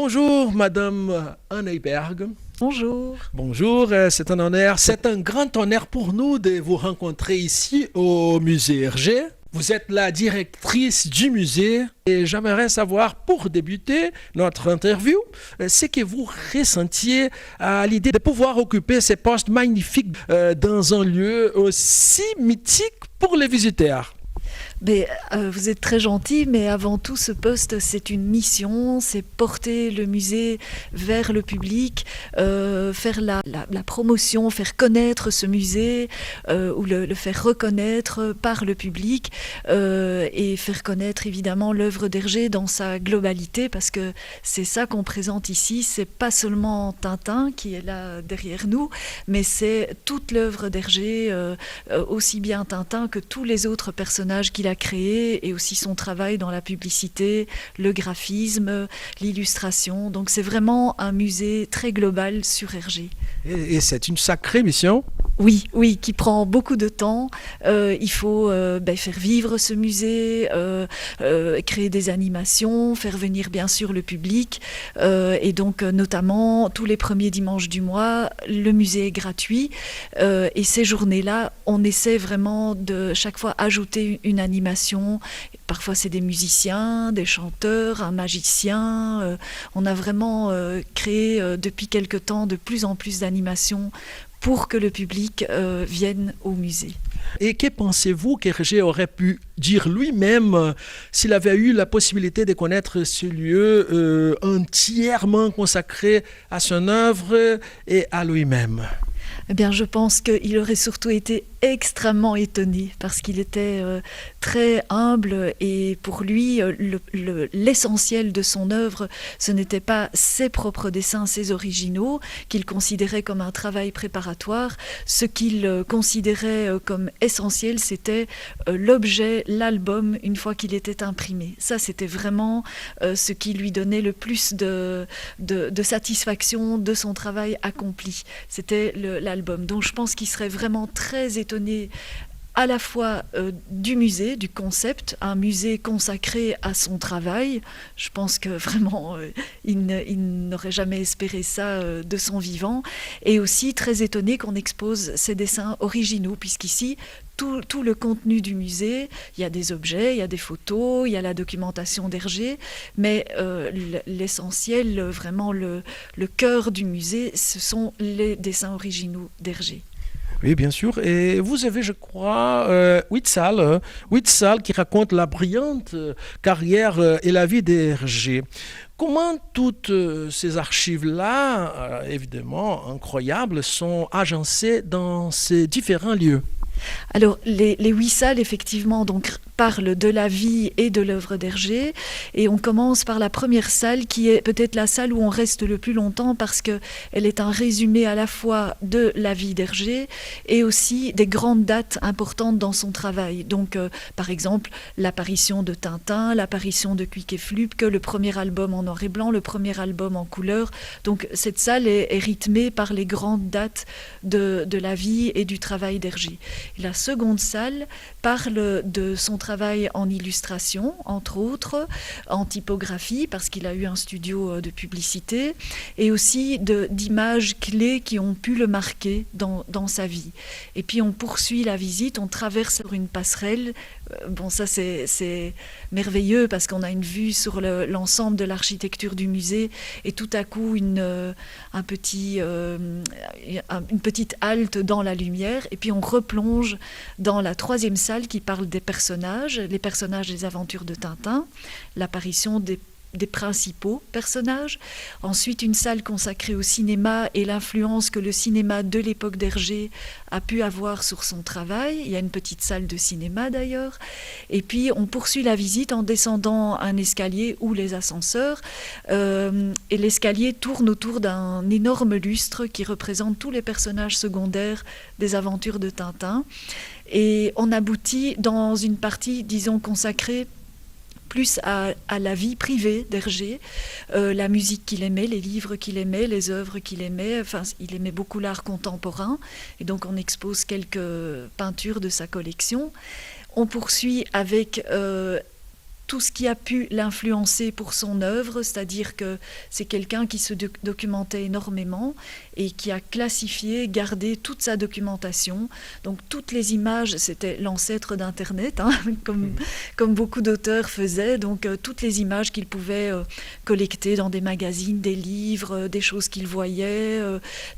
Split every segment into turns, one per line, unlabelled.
Bonjour, Madame Anne Heyberg.
Bonjour.
Bonjour, c'est un honneur, c'est un grand honneur pour nous de vous rencontrer ici au musée Hergé. Vous êtes la directrice du musée et j'aimerais savoir, pour débuter notre interview, ce que vous ressentiez à l'idée de pouvoir occuper ces postes magnifiques dans un lieu aussi mythique pour les visiteurs.
Vous êtes très gentil, mais avant tout, ce poste, c'est une mission, c'est porter le musée vers le public, faire la promotion, faire connaître ce musée, ou le faire reconnaître par le public, et faire connaître évidemment l'œuvre d'Hergé dans sa globalité, parce que c'est ça qu'on présente ici, c'est pas seulement Tintin qui est là derrière nous, mais c'est toute l'œuvre d'Hergé, aussi bien Tintin que tous les autres personnages qu'il a créé et aussi son travail dans la publicité, le graphisme, l'illustration. Donc c'est vraiment un musée très global sur Hergé.
Et c'est une sacrée mission.
Oui, qui prend beaucoup de temps. Il faut faire vivre ce musée, créer des animations, faire venir bien sûr le public. Et donc notamment tous les premiers dimanches du mois, le musée est gratuit. Et ces journées-là, on essaie vraiment de chaque fois ajouter une animation. Parfois c'est des musiciens, des chanteurs, un magicien. On a vraiment créé depuis quelque temps de plus en plus d'animations pour que le public vienne au musée.
Et que pensez-vous qu'Hergé aurait pu dire lui-même s'il avait eu la possibilité de connaître ce lieu entièrement consacré à son œuvre et à lui-même?
Eh bien, je pense qu'il aurait surtout été extrêmement étonné parce qu'il était très humble et pour lui, l'essentiel de son œuvre, ce n'était pas ses propres dessins, ses originaux, qu'il considérait comme un travail préparatoire. Ce qu'il considérait comme essentiel, c'était l'objet, l'album, une fois qu'il était imprimé. Ça, c'était vraiment ce qui lui donnait le plus de satisfaction de son travail accompli. C'était l'album. Donc je pense qu'il serait vraiment très étonné à la fois du musée, du concept, un musée consacré à son travail. Je pense que vraiment, il n'aurait jamais espéré ça de son vivant. Et aussi très étonné qu'on expose ses dessins originaux, puisqu'ici, tout le contenu du musée, il y a des objets, il y a des photos, il y a la documentation d'Hergé, mais l'essentiel, vraiment le cœur du musée, ce sont les dessins originaux d'Hergé.
Oui, bien sûr. Et vous avez, je crois, 8 salles qui racontent la brillante carrière et la vie d'Hergé. Comment toutes ces archives-là, évidemment incroyables, sont agencées dans ces différents lieux?
Alors, les 8 salles, effectivement, donc, parlent de la vie et de l'œuvre d'Hergé. Et on commence par la première salle, qui est peut-être la salle où on reste le plus longtemps, parce qu'elle est un résumé à la fois de la vie d'Hergé et aussi des grandes dates importantes dans son travail. Donc, par exemple, l'apparition de Tintin, l'apparition de Quick et Flup, le premier album en noir et blanc, le premier album en couleur. Donc, cette salle est rythmée par les grandes dates de la vie et du travail d'Hergé. La seconde salle parle de son travail en illustration, entre autres, en typographie, parce qu'il a eu un studio de publicité, et aussi d'images clés qui ont pu le marquer dans sa vie. Et puis on poursuit la visite, on traverse sur une passerelle. Bon, ça c'est merveilleux parce qu'on a une vue sur l'ensemble de l'architecture du musée et tout à coup une petite halte dans la lumière et puis on replonge dans la troisième salle qui parle des personnages, les personnages des aventures de Tintin, l'apparition des principaux personnages. Ensuite, une salle consacrée au cinéma et l'influence que le cinéma de l'époque d'Hergé a pu avoir sur son travail. Il y a une petite salle de cinéma d'ailleurs. Et puis, on poursuit la visite en descendant un escalier ou les ascenseurs. Et l'escalier tourne autour d'un énorme lustre qui représente tous les personnages secondaires des aventures de Tintin. Et on aboutit dans une partie, disons, consacrée plus à la vie privée d'Hergé, la musique qu'il aimait, les livres qu'il aimait, les œuvres qu'il aimait. Enfin, il aimait beaucoup l'art contemporain, et donc on expose quelques peintures de sa collection. On poursuit avec tout ce qui a pu l'influencer pour son œuvre, c'est-à-dire que c'est quelqu'un qui se documentait énormément et qui a classifié, gardé toute sa documentation. Donc toutes les images, c'était l'ancêtre d'Internet, hein, comme beaucoup d'auteurs faisaient, donc toutes les images qu'il pouvait collecter dans des magazines, des livres, des choses qu'il voyait,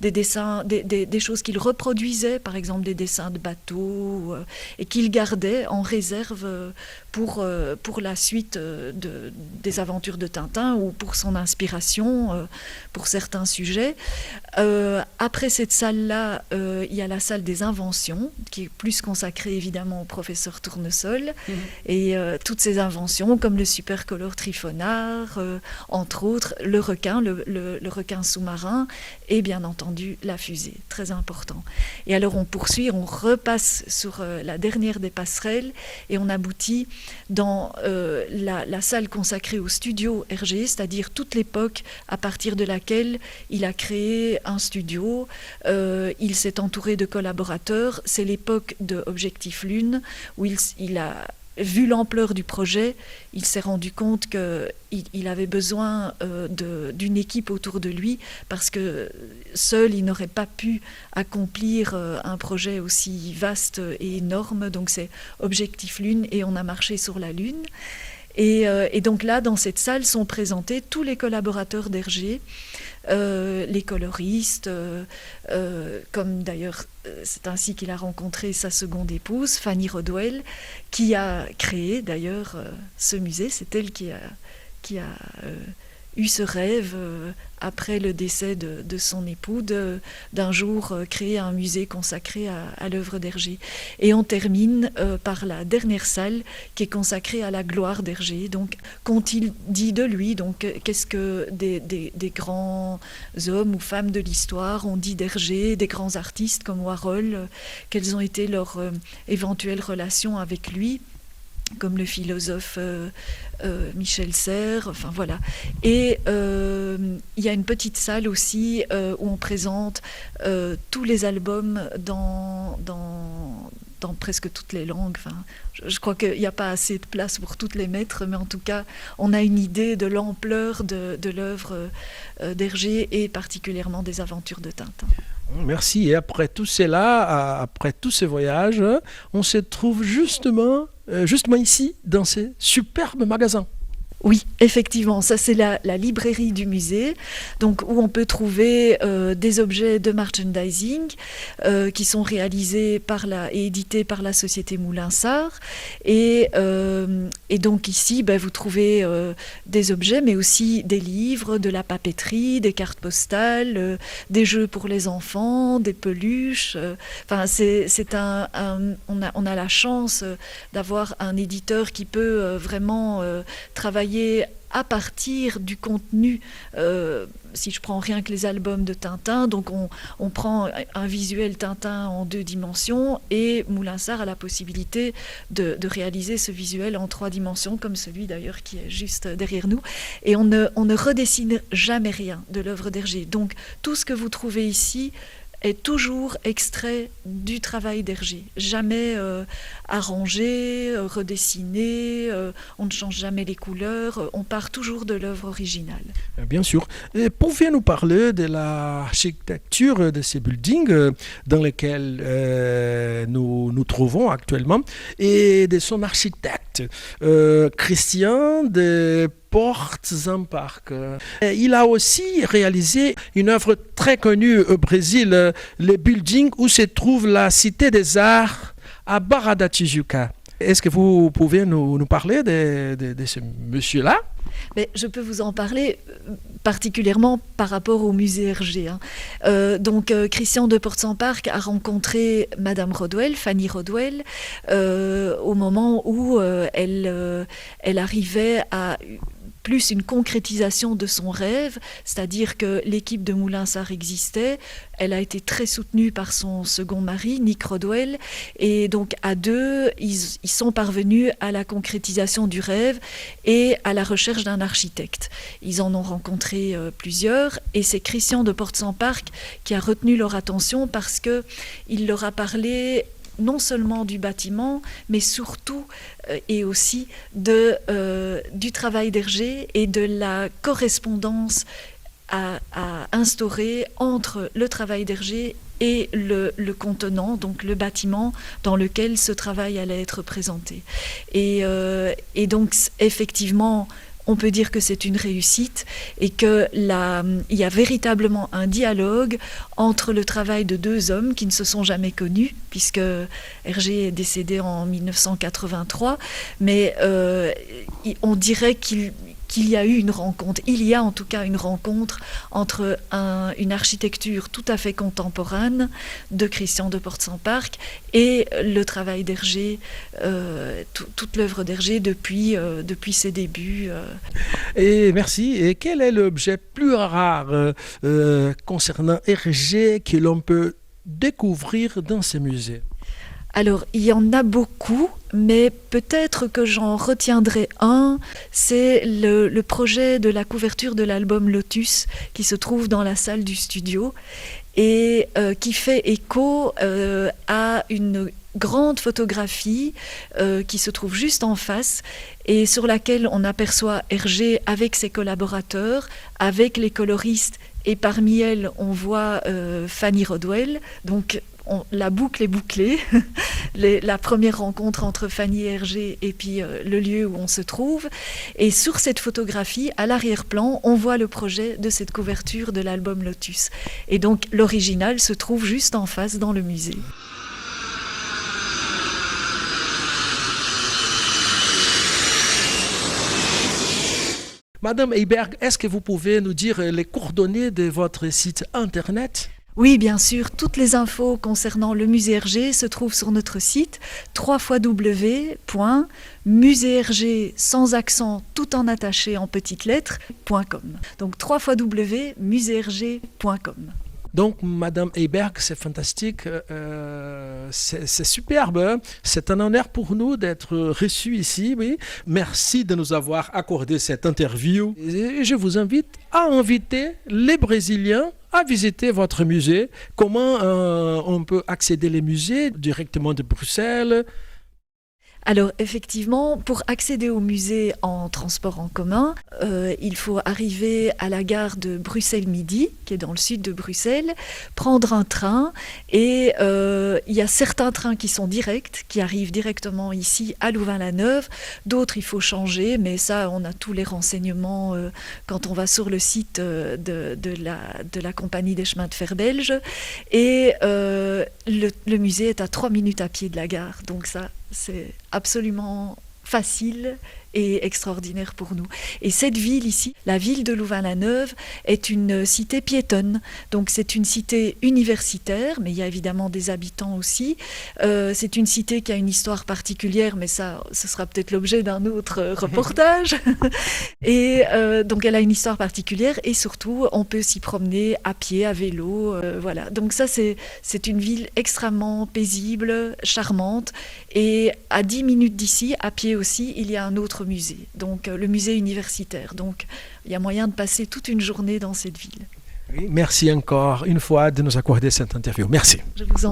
des dessins, des choses qu'il reproduisait, par exemple des dessins de bateaux, et qu'il gardait en réserve pour la suite des aventures de Tintin ou pour son inspiration pour certains sujets. Après cette salle-là, il y a la salle des inventions, qui est plus consacrée évidemment au professeur Tournesol, et toutes ces inventions, comme le supercolor Trifonard, entre autres, le requin, le requin sous-marin, et bien entendu la fusée, très important. Et alors on poursuit, on repasse sur la dernière des passerelles, et on aboutit dans la salle consacrée au studio Hergé, c'est-à-dire toute l'époque à partir de laquelle il a créé un studio, il s'est entouré de collaborateurs, c'est l'époque de Objectif Lune, où il a vu l'ampleur du projet, il s'est rendu compte qu'il avait besoin d'une équipe autour de lui, parce que seul, il n'aurait pas pu accomplir un projet aussi vaste et énorme. Donc c'est Objectif Lune, et on a marché sur la Lune. Et donc là, dans cette salle, sont présentés tous les collaborateurs d'Hergé, les coloristes, comme d'ailleurs, c'est ainsi qu'il a rencontré sa seconde épouse, Fanny Rodwell, qui a créé d'ailleurs ce musée. C'est elle qui a eu ce rêve, après le décès de son époux, d'un jour créer un musée consacré à l'œuvre d'Hergé. Et on termine par la dernière salle qui est consacrée à la gloire d'Hergé. Donc, qu'ont-ils dit de lui? Donc, qu'est-ce que des grands hommes ou femmes de l'histoire ont dit d'Hergé, des grands artistes comme Warhol, quelles ont été leurs éventuelles relations avec lui, comme le philosophe Michel Serres, enfin voilà. Et il y a une petite salle aussi où on présente tous les albums dans presque toutes les langues. Enfin, je crois qu'il n'y a pas assez de place pour toutes les mettre, mais en tout cas, on a une idée de l'ampleur de l'œuvre d'Hergé et particulièrement des aventures de Tintin.
Merci. Et après tout cela, après tous ces voyages, on se trouve justement ici, dans ces superbes magasins.
Oui, effectivement, ça c'est la librairie du musée, donc où on peut trouver des objets de merchandising qui sont réalisés et édités par la société Moulinsart. Et donc ici, vous trouvez des objets, mais aussi des livres, de la papeterie, des cartes postales, des jeux pour les enfants, des peluches. Enfin, on a la chance d'avoir un éditeur qui peut vraiment travailler à partir du contenu, si je prends rien que les albums de Tintin, donc on prend un visuel Tintin en 2 dimensions, et Moulinsart a la possibilité de réaliser ce visuel en 3 dimensions, comme celui d'ailleurs qui est juste derrière nous, et on ne redessine jamais rien de l'œuvre d'Hergé. Donc tout ce que vous trouvez ici est toujours extrait du travail d'Hergé, jamais arrangé, redessiné, on ne change jamais les couleurs, on part toujours de l'œuvre originale.
Bien sûr. Et pouvez nous parler de l'architecture de ces buildings dans lesquels nous nous trouvons actuellement et de son architecte, Christian de Portzamparc. Il a aussi réalisé une œuvre très connue au Brésil, le building où se trouve la Cité des Arts à Barra da Tijuca. Est-ce que vous pouvez nous parler de ce monsieur-là?
Mais je peux vous en parler particulièrement par rapport au musée Hergé. Donc Christian de Portzamparc a rencontré Madame Rodwell, Fanny Rodwell, au moment où elle arrivait à plus une concrétisation de son rêve, c'est-à-dire que l'équipe de Moulinsart existait, elle a été très soutenue par son second mari, Nick Rodwell, et donc à deux, ils sont parvenus à la concrétisation du rêve et à la recherche d'un architecte. Ils en ont rencontré plusieurs, et c'est Christian de Portzamparc qui a retenu leur attention parce qu'il leur a parlé non seulement du bâtiment, mais surtout et aussi du travail d'Hergé et de la correspondance à instaurer entre le travail d'Hergé et le contenant, donc le bâtiment dans lequel ce travail allait être présenté. Et donc, effectivement, on peut dire que c'est une réussite et qu'il y a véritablement un dialogue entre le travail de deux hommes qui ne se sont jamais connus, puisque Hergé est décédé en 1983, mais on dirait qu'il y a eu une rencontre. Il y a en tout cas une rencontre entre une architecture tout à fait contemporaine de Christian de Port-Saint-Parc et le travail d'Hergé, toute l'œuvre d'Hergé depuis ses débuts.
Et merci. Et quel est l'objet plus rare concernant Hergé que l'on peut découvrir dans ces musées?
Alors, il y en a beaucoup, mais peut-être que j'en retiendrai un. C'est le projet de la couverture de l'album Lotus qui se trouve dans la salle du studio et qui fait écho à une grande photographie qui se trouve juste en face et sur laquelle on aperçoit Hergé avec ses collaborateurs, avec les coloristes, et parmi elles, on voit Fanny Rodwell. Donc, la boucle est bouclée, la première rencontre entre Fanny et Hergé et puis le lieu où on se trouve. Et sur cette photographie, à l'arrière-plan, on voit le projet de cette couverture de l'album Lotus. Et donc l'original se trouve juste en face dans le musée.
Madame Heiberg, est-ce que vous pouvez nous dire les coordonnées de votre site internet?
Oui, bien sûr, toutes les infos concernant le musée Hergé se trouvent sur notre site www.museehergé sans accent tout en attaché en petites lettres.com. Donc www.museehergé.com.
Donc, Madame Heiberg, c'est fantastique, c'est superbe. Hein? C'est un honneur pour nous d'être reçus ici. Oui. Merci de nous avoir accordé cette interview. Et je vous invite à inviter les Brésiliens à visiter votre musée. Comment on peut accéder aux musées directement de Bruxelles?
Alors effectivement, pour accéder au musée en transport en commun, il faut arriver à la gare de Bruxelles-Midi, qui est dans le sud de Bruxelles, prendre un train et il y a certains trains qui sont directs, qui arrivent directement ici à Louvain-la-Neuve. D'autres, il faut changer, mais ça, on a tous les renseignements quand on va sur le site de la compagnie des chemins de fer belges. Et le musée est à 3 minutes à pied de la gare, donc ça, c'est absolument facile et extraordinaire pour nous. Et cette ville ici, la ville de Louvain-la-Neuve, est une cité piétonne. Donc c'est une cité universitaire, mais il y a évidemment des habitants aussi. C'est une cité qui a une histoire particulière, mais ça, ce sera peut-être l'objet d'un autre reportage. Et donc elle a une histoire particulière et surtout, on peut s'y promener à pied, à vélo. Voilà. Donc ça, c'est une ville extrêmement paisible, charmante. Et à 10 minutes d'ici, à pied aussi, il y a un autre musée, donc le musée universitaire. Donc il y a moyen de passer toute une journée dans cette ville.
Oui, merci encore une fois de nous accorder cette interview. Merci.
Je vous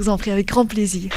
en prie avec grand plaisir.